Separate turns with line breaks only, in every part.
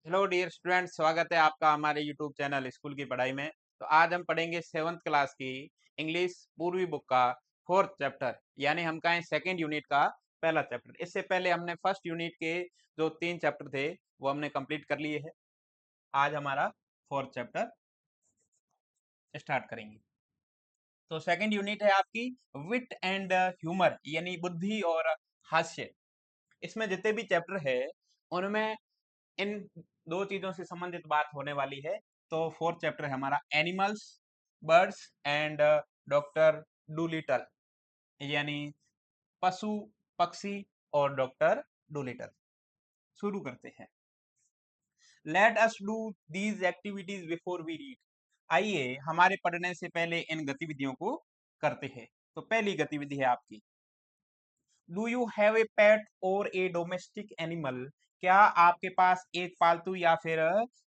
Hello dear student, स्वागत है आपका हमारे यूट्यूब चैनल स्कूल की पढ़ाई में। तो आज हम पढ़ेंगे 7th क्लास की इंग्लिश पूर्वी बुक का 4th चैप्टर, यानी हम कहें सेकंड यूनिट का पहला चैप्टर। इससे पहले हमने फर्स्ट यूनिट के जो 3 चैप्टर थे वो हमने कंप्लीट कर लिए हैं। आज हमारा 4th चैप्टर स्टार्ट करेंगे। तो सेकंड यूनिट है आपकी विट एंड ह्यूमर, यानी बुद्धि और हास्य। इसमें जितने भी चैप्टर है उनमें इन दो चीजों से संबंधित बात होने वाली है। तो फोर्थ चैप्टर है हमारा animals, birds and doctor Dolittle, यानी पशु, पक्षी और डॉक्टर डूलिटल। शुरू करते हैं। Let us do these activities before we read. आइए हमारे पढ़ने से पहले इन गतिविधियों को करते हैं। तो पहली गतिविधि है आपकी, do you have a pet और ए डोमेस्टिक एनिमल। क्या आपके पास एक पालतू या फिर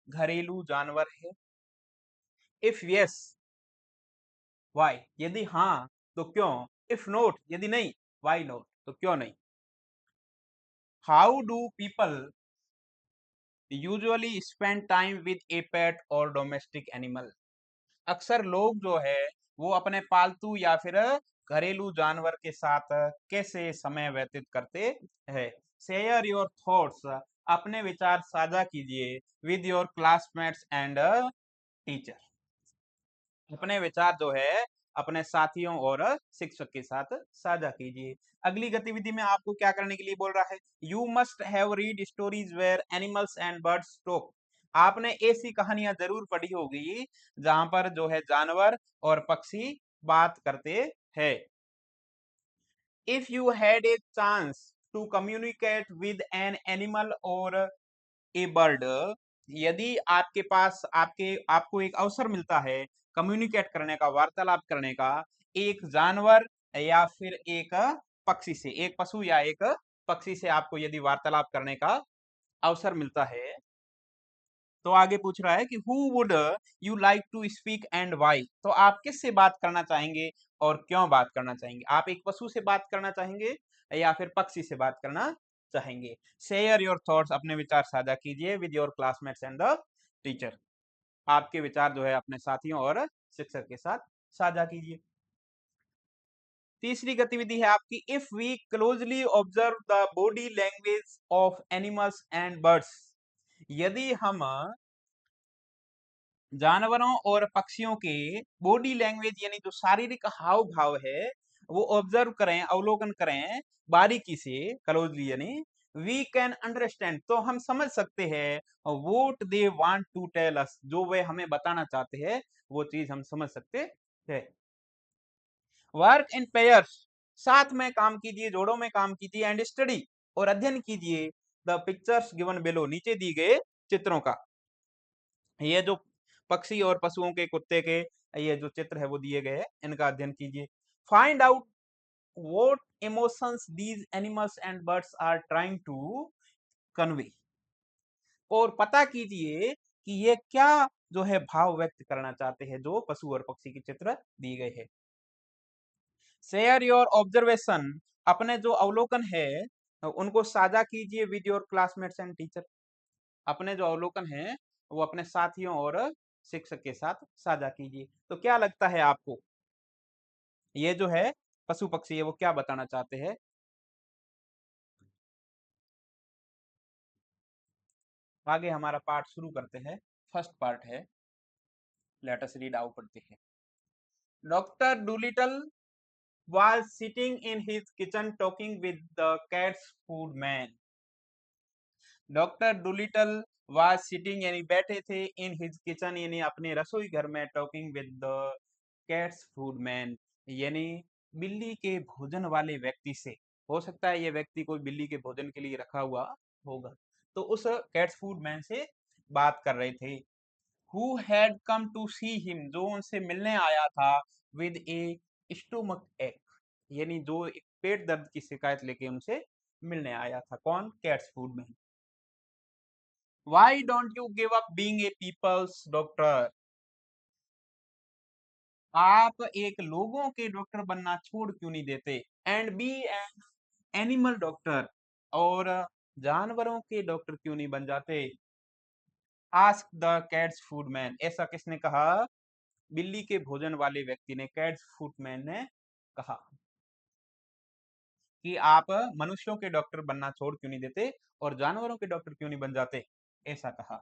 घरेलू जानवर है? If yes, why. यदि हाँ तो क्यों? इफ नोट, यदि नहीं, व्हाई नॉट, तो क्यों नहीं? How do people usually spend time with a pet और डोमेस्टिक एनिमल। अक्सर लोग जो है वो अपने पालतू या फिर घरेलू जानवर के साथ कैसे समय व्यतीत करते हैं? शेयर योर थॉट्स, अपने विचार साझा कीजिए with your classmates and teacher. अपने विचार जो है अपने साथियों और शिक्षक के साथ साझा कीजिए। अगली गतिविधि में आपको क्या करने के लिए बोल रहा है? You must have read stories where animals and birds talk. आपने ऐसी कहानियां जरूर पढ़ी होगी जहां पर जो है जानवर और पक्षी बात करते हैं। If you had a chance to communicate with an animal और ए बर्ड, यदि आपके पास आपको एक अवसर मिलता है कम्युनिकेट करने का, वार्तालाप करने का, एक जानवर या फिर एक पक्षी से, एक पशु या एक पक्षी से आपको यदि वार्तालाप करने का अवसर मिलता है, तो आगे पूछ रहा है कि who would you like to speak and why. तो आप किससे बात करना चाहेंगे और क्यों बात करना चाहेंगे? आप एक पशु से बात करना चाहेंगे या फिर पक्षी से बात करना चाहेंगे? शेयर योर थॉट्स, अपने विचार साझा कीजिए with your classmates and the teacher. आपके विचार जो है अपने साथियों और शिक्षक के साथ साझा कीजिए। तीसरी गतिविधि है आपकी, if we closely observe the body language of animals and birds. यदि हम जानवरों और पक्षियों के बॉडी लैंग्वेज, यानी जो शारीरिक हाव भाव है, वो ऑब्जर्व करें, अवलोकन करें बारीकी से, क्लोजली, यानी वी कैन अंडरस्टैंड, तो हम समझ सकते हैं what they want to tell us, जो वे हमें बताना चाहते हैं वो चीज हम समझ सकते हैं। वर्क इन पेयर्स, साथ में काम कीजिए, जोड़ों में काम कीजिए, एंड स्टडी, और अध्ययन कीजिए द पिक्चर्स गिवन बिलो, नीचे दी गए चित्रों का। ये जो पक्षी और पशुओं के, कुत्ते के ये जो चित्र है वो दिए गए हैं, इनका अध्ययन कीजिए। Find out what emotions these animals and birds are trying to convey, और पता कीजिए कि ये क्या जो है भाव व्यक्त करना चाहते हैं जो पशु और पक्षी के चित्र दिए गए हैं। शेयर योर ऑब्जर्वेशन, अपने जो अवलोकन है उनको साझा कीजिए with your classmates and teacher. अपने जो अवलोकन है वो अपने साथियों और शिक्षक के साथ साझा कीजिए। तो क्या लगता है आपको, ये जो है पशु पक्षी है वो क्या बताना चाहते हैं? आगे हमारा पार्ट शुरू करते हैं। फर्स्ट पार्ट है, लेट अस रीड आउट पढ़ते हैं। Doctor Dolittle was sitting in his kitchen talking with the cat's food man. Doctor Dolittle was sitting, यानी बैठे थे, इन हिज किचन, यानी अपने रसोई घर में, talking with the cats food man, यानी बिल्ली के भोजन वाले व्यक्ति से। हो सकता है ये व्यक्ति कोई बिल्ली के भोजन के लिए रखा हुआ होगा। तो उस कैट्स फूड मैन से बात कर रहे थे। Who had come to see him, जो उनसे मिलने आया था, विद ए स्टोमक एक, यानी जो एक पेट दर्द की शिकायत लेके उनसे मिलने आया था। कौन? Cats food man. Why don't you give up being a people's doctor? आप एक लोगों के डॉक्टर बनना छोड़ क्यों नहीं देते? And be an animal doctor, और जानवरों के डॉक्टर क्यों नहीं बन जाते? आस्क द कैट्स फूडमैन, ऐसा किसने कहा? बिल्ली के भोजन वाले व्यक्ति ने, कैट्स फूडमैन ने कहा कि आप मनुष्यों के डॉक्टर बनना छोड़ क्यों नहीं देते और जानवरों के डॉक्टर क्यों नहीं बन जाते, ऐसा कहा।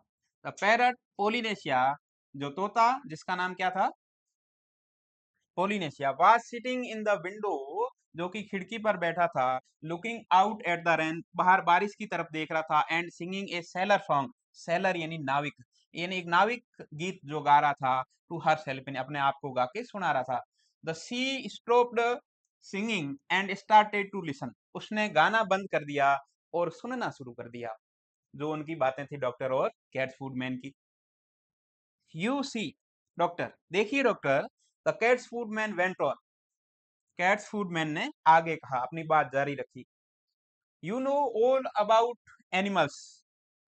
द पैरट पोलिनेशिया, जो तोता जिसका नाम क्या था? Polynesia, was sitting in the window, जो कि खिड़की पर बैठा था, looking out at the rain, बाहर बारिश की तरफ देख रहा था, and singing A seller song, seller यानी नाविक, यानी एक नाविक गीत जो गा रहा था, टू हर सेल्फ, अपने आप को गा के सुना रहा था। The sea stopped singing and started to listen, उसने गाना बंद कर दिया और सुनना शुरू कर दिया, जो उनकी बातें थी डॉक्टर और कैट फूडमैन की। यू सी, डॉक्टर देखिए doctor, the cat's food man went on, cat's food man ने आगे कहा, अपनी बात जारी रखी। You know all about animals,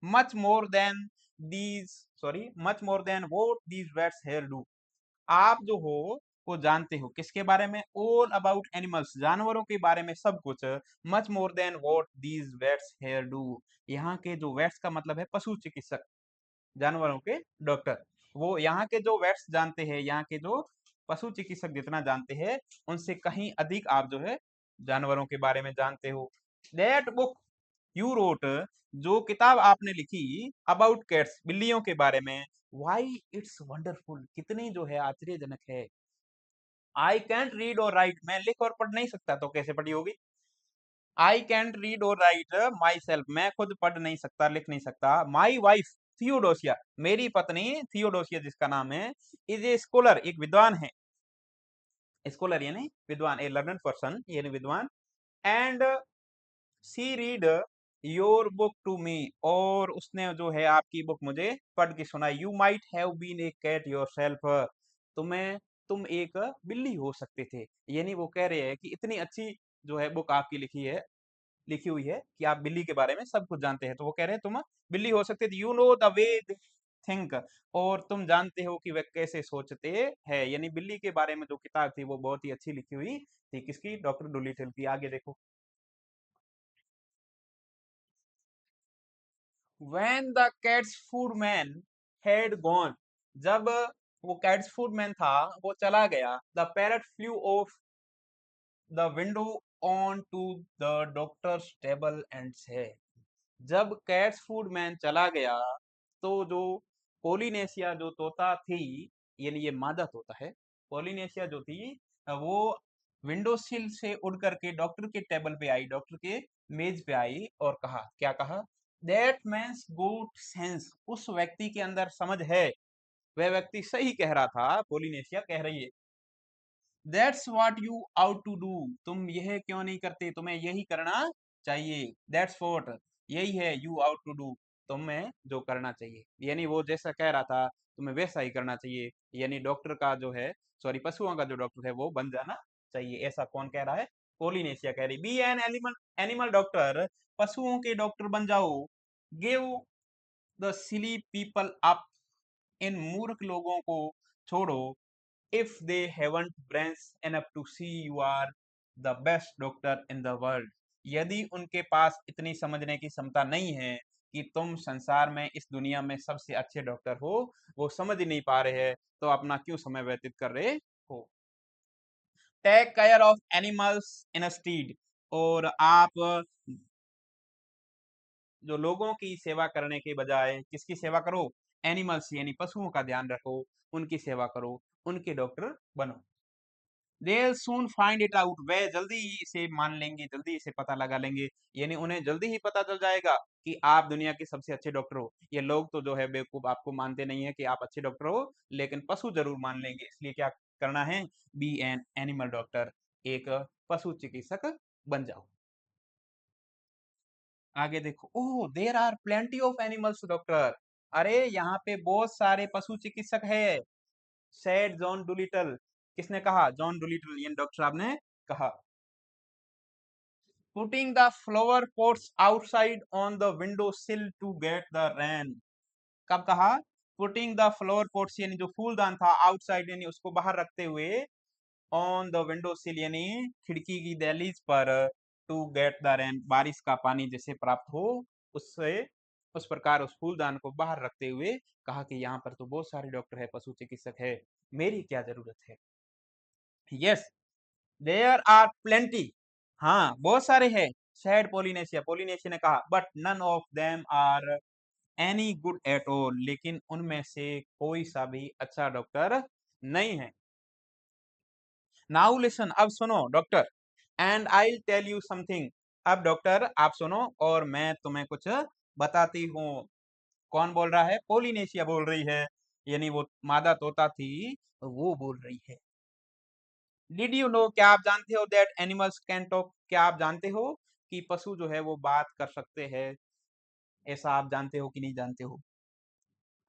much more than these, sorry, much more than what these vets here do, आप जो हो वो जानते हो किसके बारे में? ऑल अबाउट एनिमल्स, जानवरों के बारे में सब कुछ। Much more than what these vets here do, यहाँ के जो वेट्स का मतलब है पशु चिकित्सक, जानवरों के डॉक्टर, वो यहाँ के जो वेट्स जानते हैं, यहाँ के जो पशु चिकित्सक जितना जानते हैं, उनसे कहीं अधिक आप जो है जानवरों के बारे में जानते हो। दैट बुक यू रोट, जो किताब आपने लिखी अबाउट कैट्स, बिल्लियों के बारे में, वाई इट्स वंडरफुल, कितनी जो है आश्चर्यजनक है। आई कैंट रीड और राइट, मैं लिख और पढ़ नहीं सकता, तो कैसे पढ़ी होगी? आई कैंट रीड और राइट माई सेल्फ, मैं खुद पढ़ नहीं सकता, लिख नहीं सकता। माई वाइफ थियोडोसिया, मेरी पत्नी थियोडोसिया जिसका नाम है, इज ए स्कॉलर, एक विद्वान है, स्कॉलर यानी विद्वान, ए लर्नड पर्सन यानी विद्वान, and she read your book to me, और उसने जो है आपकी बुक मुझे पढ़ के सुनाई। You might have been a cat yourself, तुम्हें, तुम एक बिल्ली हो सकते थे, यानी वो कह रहे हैं कि इतनी अच्छी जो है बुक आपकी लिखी हुई है कि आप बिल्ली के बारे में सब कुछ जानते हैं, तो वो कह रहे हैं तुम बिल्ली हो सकते थे। You know the way they think, और तुम जानते हो कि वे कैसे सोचते हैं, यानी बिल्ली के बारे में जो किताब थी वो बहुत ही अच्छी लिखी हुई थी, किसकी? डॉक्टर डुलिटल की। आगे देखो, when the cat's food man had gone, जब वो कैट्स फूड मैन था वो चला गया, the parrot flew off the window on to the doctor's table and said, जब कैट्स फूड मैन चला गया तो जो पोलिनेशिया जो तोता थी, यानी ये मादा तोता है, पोलिनेशिया जो थी वो विंडो सिल से उड़ करके डॉक्टर के टेबल पे आई, डॉक्टर के मेज पे आई और कहा, क्या कहा? दैट मैंस गुड सेंस, उस व्यक्ति के अंदर समझ है, वह व्यक्ति सही कह रहा था, पोलिनेशिया कह रही है। That's what you ought to do, तुम यह क्यों नहीं करते, तुम्हें यही करना चाहिए। दैट्स व्हाट, यही है, यू आउट टू डू, तुम्हें जो करना चाहिए, यानी वो जैसा कह रहा था तुम्हें वैसा ही करना चाहिए, यानी डॉक्टर का जो है, सॉरी, पशुओं का जो डॉक्टर है वो बन जाना चाहिए। ऐसा कौन कह रहा है? पोलिनेशिया कह रही, be an animal, animal doctor, पशुओं के डॉक्टर बन जाओ। Give the silly people up, इन मूर्ख लोगों को छोड़ो। if they haven't brains enough to see you are the best doctor in the world, यदि उनके पास इतनी समझने की क्षमता नहीं है कि तुम संसार में, इस दुनिया में सबसे अच्छे डॉक्टर हो, वो समझ ही नहीं पा रहे हैं, तो अपना क्यों समय व्यतीत कर रहे हो? Take care of animals instead, और आप जो लोगों की सेवा करने के बजाय किसकी सेवा करो? एनिमल्स यानी पशुओं का ध्यान रखो, उनकी सेवा करो, उनके डॉक्टर बनो। They'll soon find it out, वे जल्दी ही इसे मान लेंगे, जल्दी इसे पता लगा लेंगे, यानी उन्हें जल्दी ही पता चल जाएगा कि आप दुनिया के सबसे अच्छे डॉक्टर हो। ये लोग तो जो है बेवकूफ, आपको मानते नहीं है कि आप अच्छे डॉक्टर हो, लेकिन पशु जरूर मान लेंगे, इसलिए क्या करना है? बी एन एनिमल डॉक्टर, एक पशु चिकित्सक बन जाओ। आगे देखो, oh there are plenty of animals doctor, अरे यहाँ पे बहुत सारे पशु चिकित्सक है, सेड जॉन डुलिटल, किसने कहा? जॉन डुलिटल यानी डॉक्टर साहब ने कहा। Putting the flower pots outside on the window sill to get the rain, कब कहा? Putting the flower pots यानी जो फूलदान था, outside यानी उसको बाहर रखते हुए, on the window sill यानी खिड़की की दहलीज पर, to get the rain बारिश का पानी जिसे प्राप्त हो, उससे उस प्रकार उस फूलदान को बाहर रखते हुए कहा कि यहाँ पर तो बहुत सारे डॉक्टर है, पशु चिकित्सक है, मेरी क्या जरूरत है। Yes, there are plenty. हाँ, बहुत सारे हैं। सैड पोलिनेशिया, पोलिनेशिया ने कहा, but none of them are any good at all, लेकिन उनमें से कोई सा भी अच्छा डॉक्टर नहीं है। नाउ लिसन, अब सुनो doctor, and I will tell you something. अब डॉक्टर आप सुनो और मैं तुम्हें कुछ बताती हूँ। कौन बोल रहा है? पोलिनेशिया बोल रही है, यानी वो मादा तोता थी, वो बोल रही है। डिड यू नो, क्या आप जानते हो, दैट एनिमल्स कैन टॉक, क्या आप जानते हो कि पशु जो है वो बात कर सकते हैं? ऐसा आप जानते हो कि नहीं जानते हो?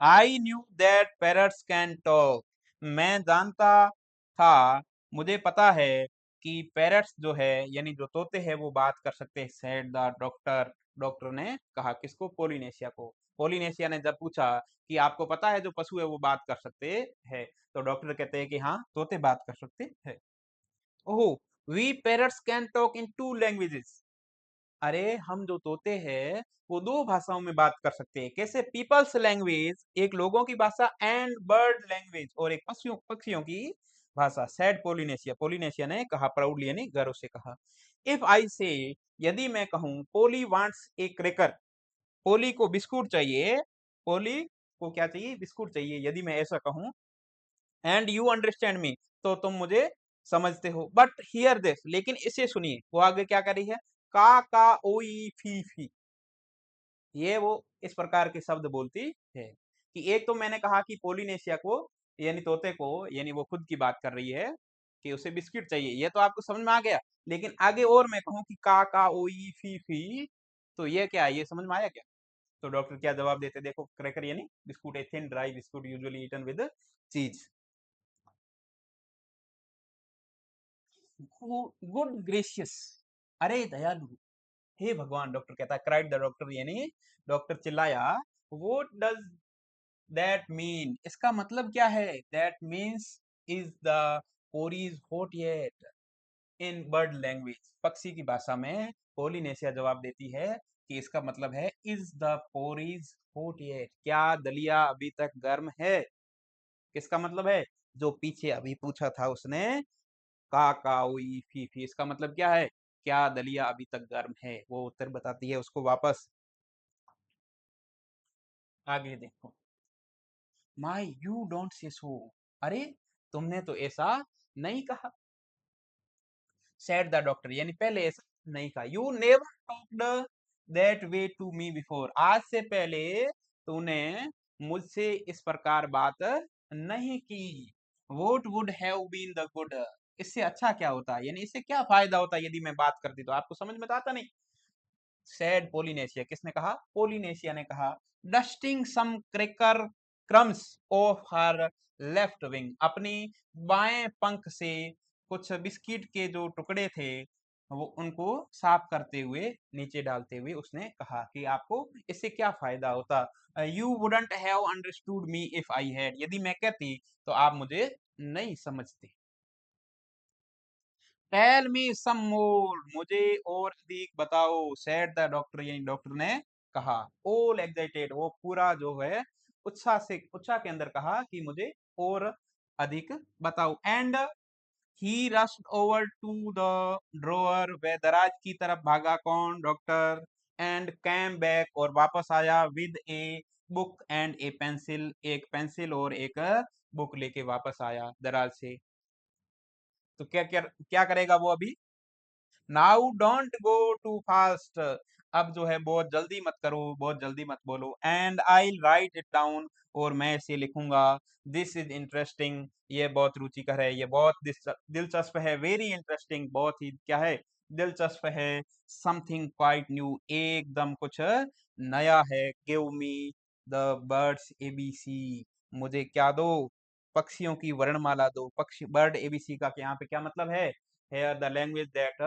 I knew that parrots can talk, मैं जानता था, मुझे पता है कि पैरट्स जो है यानी जो तोते हैं वो बात कर सकते हैं, सेड द डॉक्टर। डॉक्टर ने कहा, किसको? पोलिनेशिया को। पोलिनेशिया ने जब पूछा कि आपको पता है जो पशु है वो बात कर सकते हैं, तो डॉक्टर कहते हैं कि हाँ, तोते बात कर सकते हैं। Oh, we parrots can talk in two languages, अरे हम जो तोते हैं वो दो भाषाओं में बात कर सकते हैं। कैसे? पीपल्स लैंग्वेज, एक लोगों की भाषा, एंड बर्ड लैंग्वेज, और एक पक्षियों पक्षियों की भाषा। सैड पोलिनेशिया, पोलिनेशिया ने कहा प्राउडली, यानी गर्व से कहा। इफ आई से, यदि मैं कहूं, पोली वांट्स ए क्रैकर, पोली को बिस्कुट चाहिए, पोली को क्या चाहिए? बिस्कुट चाहिए, यदि मैं ऐसा कहूं, एंड यू अंडरस्टैंड मी, तो तुम मुझे समझते हो, बट हियर दिस, लेकिन इसे सुनिए, वो आगे क्या कर रही है? का ओई फी फी, ये वो इस प्रकार के शब्द बोलती है कि एक तो मैंने कहा कि पोलिनेशिया को, यानी तोते को, यानी वो खुद की बात कर रही है कि उसे बिस्किट चाहिए, ये तो आपको समझ में आ गया। लेकिन आगे और मैं कहूं कि का ओई फी फी, तो ये क्या है? ये समझ में आया क्या? तो डॉक्टर क्या जवाब देते, देखो, क्रैकर यानी biscuit, a thin dry biscuit usually eaten with cheese. Good gracious, अरे दयालु, हे भगवान, डॉक्टर कहता है, क्राइड द डॉक्टर, यानी डॉक्टर चिल्लाया, व्हाट डज दैट मीन, इसका मतलब क्या है? That means, is the porridge hot yet, in bird language, पक्षी की भाषा में पोलिनेशिया जवाब देती है कि इसका मतलब है, is the porridge hot yet, क्या दलिया अभी तक गर्म है? किसका मतलब है? जो पीछे अभी पूछा था उसने, का उई फी फी, इसका मतलब क्या है? क्या दलिया अभी तक गर्म है? वो उत्तर बताती है उसको वापस। आगे देखो, माई यू डोंट से सो, अरे तुमने तो ऐसा नहीं कहा। सेड द डॉक्टर, यानी पहले ऐसा नहीं कहा। You never talked that way to me before, आज से पहले तूने मुझसे इस प्रकार बात नहीं की। What would have been the good, इससे अच्छा क्या होता, यानी इससे क्या फायदा होता यदि मैं बात करती, तो आपको समझ में तो आता नहीं। सैड पोलिनेशिया, किसने कहा? पोलिनेशिया ने कहा, dusting some cracker crumbs off her left wing, अपनी बाएं पंख से कुछ बिस्किट के जो टुकड़े थे वो उनको साफ करते हुए, नीचे डालते हुए उसने कहा कि आपको इससे क्या फायदा होता। You wouldn't have understood me if I had, यदि मैं कहती तो आप मुझे नहीं समझते। टेल मी सम मोर, मुझे और अधिक बताओ, सेड द डॉक्टर, यानी डॉक्टर ने कहा। ऑल एक्साइटेड, वो पूरा जो है उत्साह से, उत्साह के अंदर कहा कि मुझे और अधिक बताओ। And he rushed over to the drawer, वह दराज की तरफ भागा, कौन? डॉक्टर। एंड कैम बैक, और वापस आया, with a book and A pencil, एक पेंसिल और एक बुक लेके वापस आया दराज से। तो क्या क्या क्या करेगा वो अभी? Now don't go too fast, अब जो है बहुत जल्दी मत करो, बहुत जल्दी मत बोलो। And I right it down, और मैं इसे लिखूंगा। दिस इज इंटरेस्टिंग, ये बहुत रुचिकर है, ये बहुत दिलचस्प है। वेरी इंटरेस्टिंग, बहुत ही क्या है? दिलचस्प है। समथिंग क्वाइट न्यू, एकदम कुछ नया है। Give me the birds ABC, मुझे क्या दो? पक्षियों की वर्णमाला दो। पक्षी, बर्ड एबीसी का यहाँ पे क्या मतलब है? Here the language that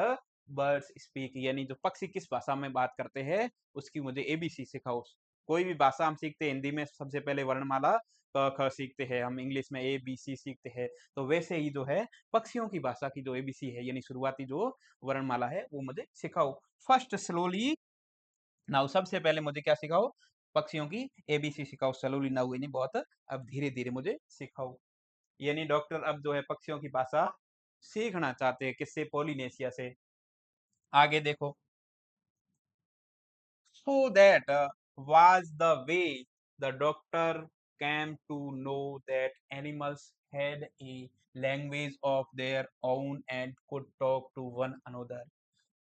birds speak, यानी जो पक्षी किस भाषा में बात करते हैं उसकी मुझे एबीसी सिखाओ। कोई भी भाषा हम सीखते हैं, हिंदी में सबसे पहले वर्णमाला क ख सीखते हैं, हम इंग्लिश में ए बी सी सीखते हैं, तो वैसे ही जो है पक्षियों की भाषा की जो एबीसी है, यानी शुरुआती जो वर्णमाला है, वो मुझे सिखाओ। फर्स्ट स्लोली, नाउ सबसे पहले मुझे क्या सिखाओ? पक्षियों की एबीसी सिखाओ, स्लोली नाउ यानी बहुत अब धीरे-धीरे मुझे सिखाओ। यानी डॉक्टर अब जो है पक्षियों की भाषा सीखना चाहते हैं, किससे? पॉलिनेशिया से। आगे देखो, so that was the way the doctor came to know that animals had a language of their own and could talk to one another।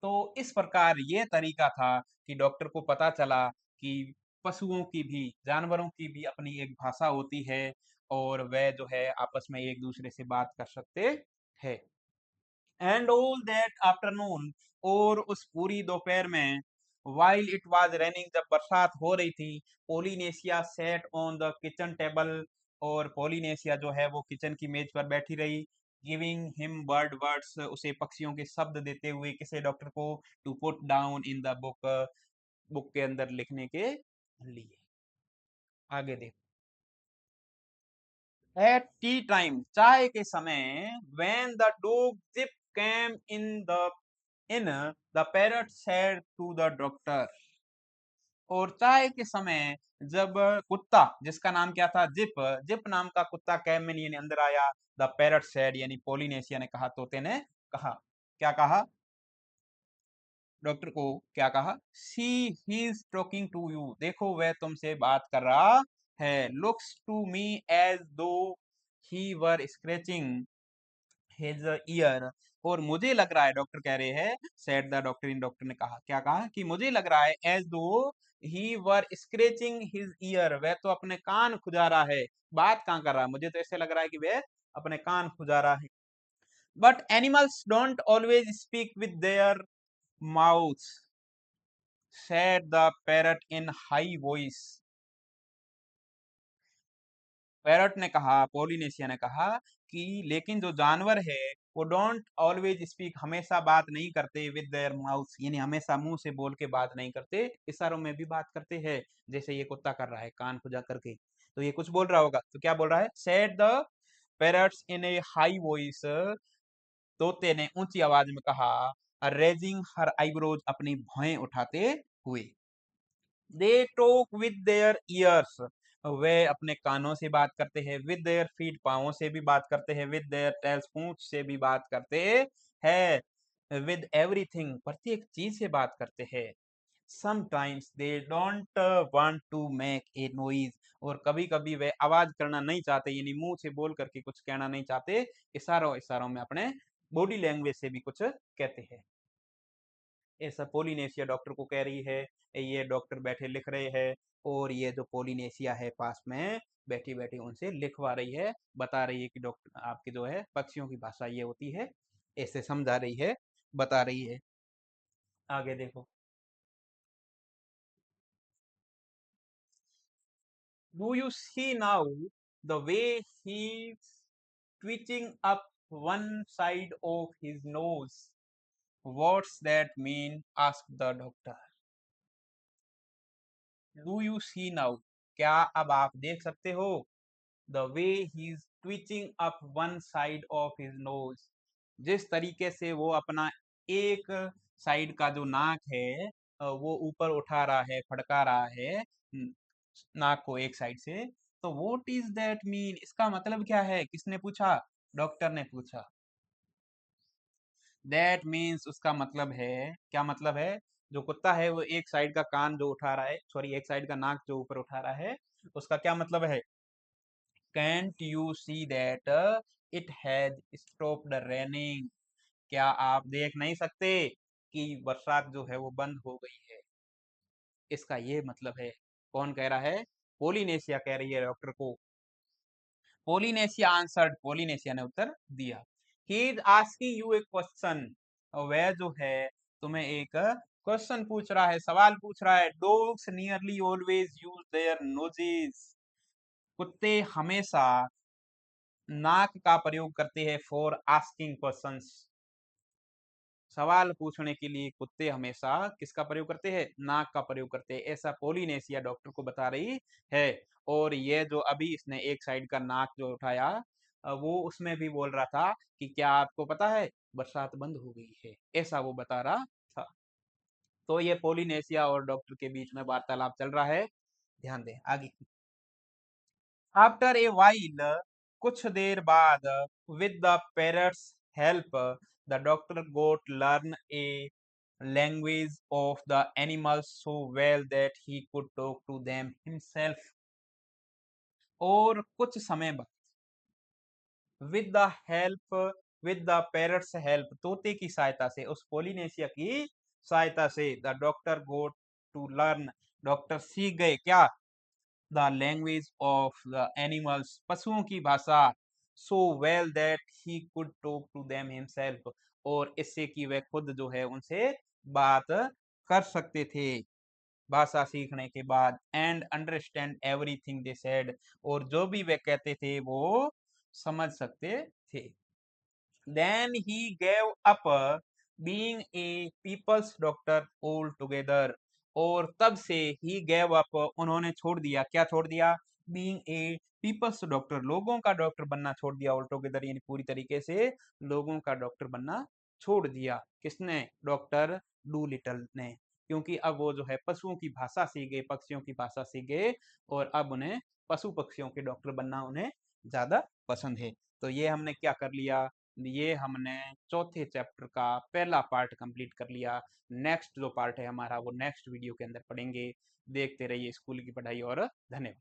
तो इस प्रकार ये तरीका था कि डॉक्टर को पता चला कि पशुओं की भी, जानवरों की भी अपनी एक भाषा होती है और वह जो है आपस में एक दूसरे से बात कर सकते हैं। एंड ऑल दैट आफ्टरनून, और उस पूरी दोपहर में, while it was raining, जब बरसात हो रही थी, Polynesia sat on the kitchen table, और पोलिनेशिया जो है वो किचन की मेज पर बैठी रही, गिविंग हिम बर्ड वर्ड्स, उसे पक्षियों के शब्द देते हुए, किसे? डॉक्टर को, to put down in the book, book के अंदर लिखने के लिए। आगे देखो, एट टी टाइम, चाय के समय, when the dog Jip came in the parrot said to the doctor, और चाय के समय जब कुत्ता, जिसका नाम क्या था? जिप, जिप नाम का कुत्ता कैम में यानी अंदर आया, द पैरट सेड यानी पोलिनेशिया ने कहा, तोते ने कहा, क्या कहा? डॉक्टर को क्या कहा? See he is talking to you, देखो वह तुमसे बात कर रहा है। लुक्स टू मी एज दो ही वर स्क्रैचिंग हिज ईयर, और मुझे लग रहा है, डॉक्टर कह रहे हैं, said the doctor, in doctor ने कहा, क्या कहा? कि मुझे लग रहा है एज दो ही वर स्क्रैचिंग हिज ईयर, वह तो अपने कान खुजा रहा है। बात कहाँ कर रहा है? मुझे तो ऐसे लग रहा है कि वह अपने कान खुजा रहा है। But animals don't always speak with their mouths, said the parrot in high voice। Parrot ने कहा, पोलिनेशिया ने कहा कि लेकिन जो जानवर है वो डोंट ऑलवेज स्पीक, हमेशा बात नहीं करते, विद देयर माउथ यानी हमेशा मुंह से बोल के बात नहीं करते, इशारों में भी बात करते हैं, जैसे ये कुत्ता कर रहा है कान खुजा करके। तो ये कुछ बोल रहा होगा, तो क्या बोल रहा है? Said the parrots in A high voice, तोते ने ऊंची आवाज में कहा, रेजिंग हर आईब्रोज, अपनी भौहें उठाते हुए। They talk with their ears, वे अपने कानों से बात करते हैं, विद देयर फीट, पाँवों से भी बात करते हैं, विद देयर टेल्स, पूंछ से भी बात करते हैं, विद एवरीथिंग, प्रत्येक चीज से बात करते हैं। Sometimes they don't want to make a noise, और कभी कभी वे आवाज करना नहीं चाहते, यानी मुंह से बोल करके कुछ कहना नहीं चाहते, इशारों इशारों में अपने बॉडी लैंग्वेज से भी कुछ कहते हैं। ऐसा पोलिनेशिया डॉक्टर को कह रही है, ये डॉक्टर बैठे लिख रहे हैं, और ये जो पोलिनेशिया है पास में बैठी बैठी उनसे लिखवा रही है, बता रही है कि डॉक्टर आपकी जो है पक्षियों की भाषा ये होती है, ऐसे समझा रही है, बता रही है। आगे देखो, do you see now the way he twitching up one side of his nose, what's that mean? asked the doctor। Do you see now, क्या अब आप देख सकते हो? The way he is twitching up one side of his nose, जिस तरीके से वो अपना एक साइड का जो नाक है वो ऊपर उठा रहा है, फड़का रहा है, नाक को एक साइड से। तो व्हाट इज दैट मीन, इसका मतलब क्या है? किसने पूछा? डॉक्टर ने पूछा। दैट मीन्स, उसका मतलब है, क्या मतलब है? जो कुत्ता है वो एक साइड का कान जो उठा रहा है, सॉरी एक साइड का नाक जो ऊपर उठा रहा है, उसका क्या मतलब है? Cantt you see that it has stopped raining, क्या आप देख नहीं सकते कि बरसात जो है वो बंद हो गई है? इसका ये मतलब है। कौन कह रहा है? पोलिनेशिया कह रही है डॉक्टर को। पोलिनेशिया आंसर्ड, पोलिनेशिया ने उत्तर दिया। He is asking U A question, वह जो है तुम्हें एक क्वेश्चन पूछ रहा है, सवाल पूछ रहा है। Dogs nearly always use their noses, कुत्ते हमेशा नाक का प्रयोग करते हैं फॉर आस्किंग क्वेश्चंस, सवाल पूछने के लिए कुत्ते हमेशा किसका प्रयोग करते हैं? नाक का प्रयोग करते हैं, ऐसा पोलिनेशिया डॉक्टर को बता रही है। और ये जो अभी इसने एक साइड का नाक जो उठाया, वो उसमें भी बोल रहा था कि क्या आपको पता है बरसात बंद हो गई है, ऐसा वो बता रहा था। तो ये पोलिनेशिया और डॉक्टर के बीच में वार्तालाप चल रहा है। ध्यान दें आगे की। आफ्टर ए वाइल, कुछ देर बाद, with the parrot's help, the doctor got learn a language of the animals so well that he could talk to them himself. और कुछ समय बाद, with the help, with the parrot's help, तोते की सहायता से, उस पोलिनेशिया की सहायता से, the doctor got to learn, doctor सीख गए क्या, the language of the animals, पशुओं की भाषा, so well that he could talk to them himself, और इससे कि वह खुद जो है उनसे बात कर सकते थे भाषा सीखने के बाद, and understand everything they said, और जो भी वे कहते थे वो समझ सकते थे। Then he gave up being a people's doctor altogether, और तब से he gave up, उन्होंने छोड़ दिया, क्या छोड़ दिया, being a people's doctor, लोगों का डॉक्टर बनना छोड़ दिया, altogether यानी पूरी तरीके से लोगों का डॉक्टर बनना छोड़ दिया। किसने, डॉक्टर डू लिटल ने, क्योंकि अब वो जो है पशुओं की भाषा सीख गए, पक्षियों की भाषा सीख गए, और अब उन्हें पशु पक्षियों के डॉक्टर बनना उन्हें ज्यादा पसंद है। तो ये हमने क्या कर लिया, ये हमने चौथे चैप्टर का पहला पार्ट कंप्लीट कर लिया। नेक्स्ट जो पार्ट है हमारा वो नेक्स्ट वीडियो के अंदर पढ़ेंगे। देखते रहिए स्कूल की पढ़ाई, और धन्यवाद।